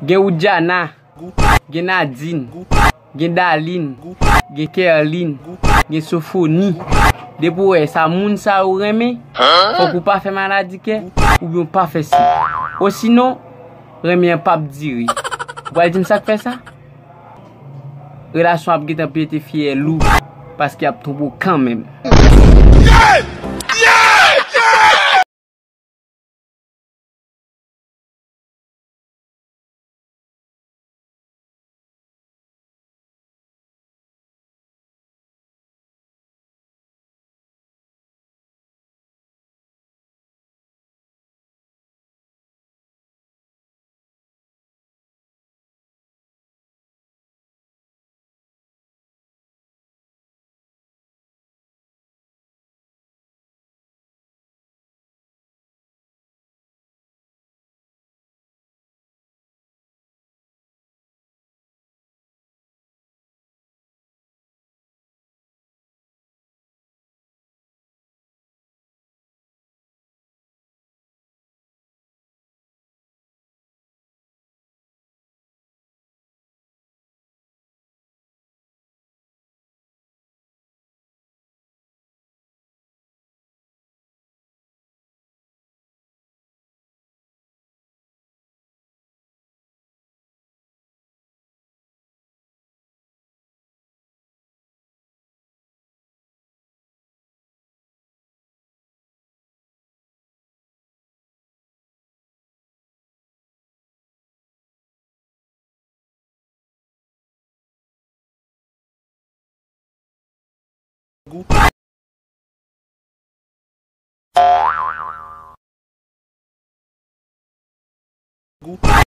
Gen Oudjana, gen Nadine, gen Daline, gen Kerline, gen Sofoni. Depo sa moun sa ou reme, faut pas faire maladie ke, ou bien pas faire si. Ou sinon, reme un pape diri. Vous allez dire ça fait ça? Relation ap getan pété fier loup parce qu'il y a trop quand même.